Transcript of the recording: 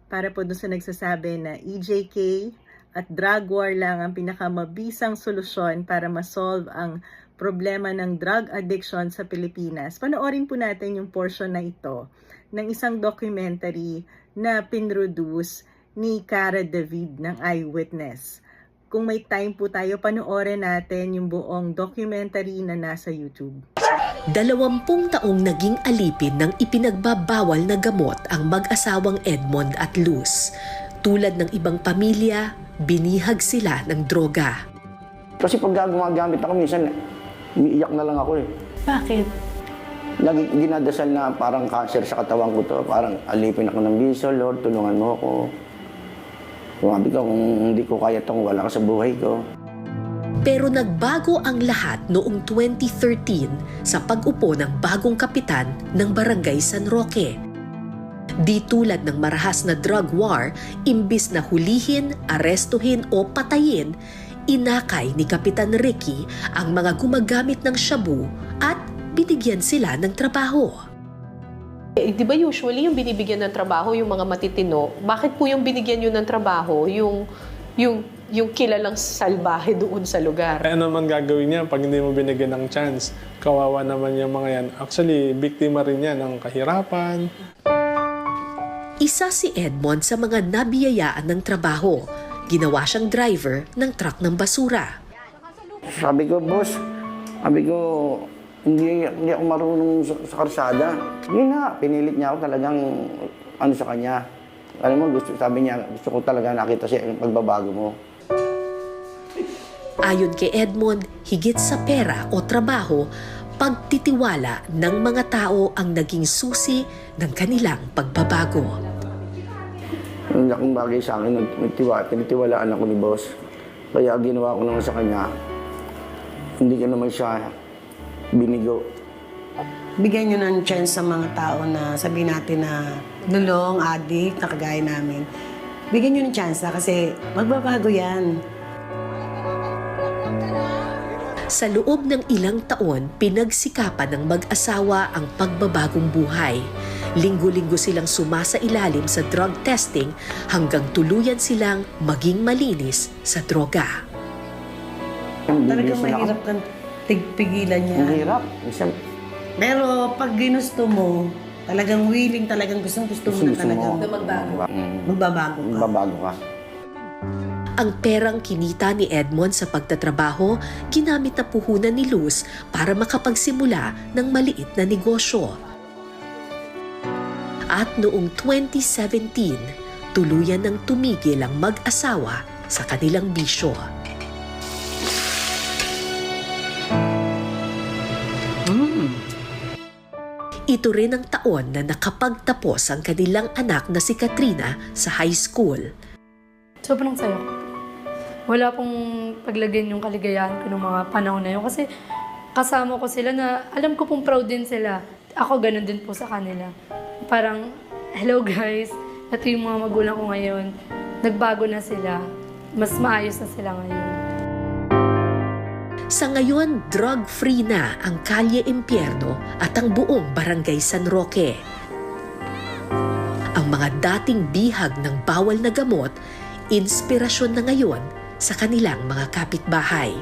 para po dun sa nagsasabi na EJK at drug war lang ang pinakamabisang solusyon para masolve ang problema ng drug addiction sa Pilipinas. Panoorin po natin yung portion na ito ng isang documentary na pinroduce ni Cara David ng Eyewitness. Kung may time po tayo, panoorin natin yung buong documentary na nasa YouTube. 20 taong naging alipin ng ipinagbabawal na gamot ang mag-asawang Edmond at Luz. Tulad ng ibang pamilya, binihag sila ng droga. Kasi pag gumagamit ako, minsan umiiyak na lang ako eh. Bakit? Lagi dinadasal na parang cancer sa katawan ko to. Parang alipin ako ng biso, Lord, tulungan mo ako. Sabi ko, kung hindi ko kaya itong wala ka sa buhay ko. Pero nagbago ang lahat noong 2013 sa pag-upo ng bagong kapitan ng Barangay San Roque. Di tulad ng marahas na drug war, imbis na hulihin, arestuhin o patayin, inakay ni Kapitan Ricky ang mga gumagamit ng shabu at binigyan sila ng trabaho. Di ba usually yung binibigyan ng trabaho yung mga matitino? Bakit po yung binigyan nyo ng trabaho yung kilalang salbahe doon sa lugar? Ano naman gagawin niya pag hindi mo binigyan ng chance? Kawawa naman yung mga yan. Actually, biktima rin yan ng kahirapan. Isa si Edmond sa mga nabiyayaan ng trabaho. Ginawa siyang driver ng truck ng basura. Sabi ko, boss, hindi ako marunong sa karsada. Yun na, pinilit niya ako talagang sa kanya. Alam mo, sabi niya, gusto ko talaga nakita siya yung pagbabago mo. Ayon kay Edmond, higit sa pera o trabaho, pagtitiwala ng mga tao ang naging susi ng kanilang pagbabago. Yung laking bagay sa akin, pinitiwalaan ako ni boss. Kaya ginawa ko naman sa kanya, hindi ko naman siya binigo. Bigyan nyo ng chance sa mga tao na sabihin natin na lulong, addict, na kagaya namin. Bigyan nyo ng chance kasi magbabago yan. Sa loob ng ilang taon, pinagsikapan ng mag-asawa ang pagbabagong buhay. Linggo-linggo silang sumasailalim sa drug testing hanggang tuluyan silang maging malinis sa droga. Talagang mahirap kang tigpigilan niya. Ang hirap. Pero pag ginusto mo, talagang willing, talagang gusto mo na talagang magbabago ka. Magbabago ka. Ang perang kinita ni Edmond sa pagtatrabaho, ginamit na puhunan ni Luz para makapagsimula ng maliit na negosyo. At noong 2017, tuluyan ng tumigil ang mag-asawa sa kanilang bisyo. Ito rin ang taon na nakapagtapos ang kanilang anak na si Katrina sa high school. Sobrang saya. Wala pong paglagyan yung kaligayahan ko ng mga panahon na yun. Kasi kasama ko sila na alam ko pong proud din sila. Ako ganun din po sa kanila. Parang, hello guys, ito yung mga magulang ko ngayon. Nagbago na sila. Mas maayos na sila ngayon. Sa ngayon, drug-free na ang Kalye Impierno at ang buong Barangay San Roque. Ang mga dating bihag ng bawal na gamot, inspirasyon na ngayon sa kanilang mga kapitbahay.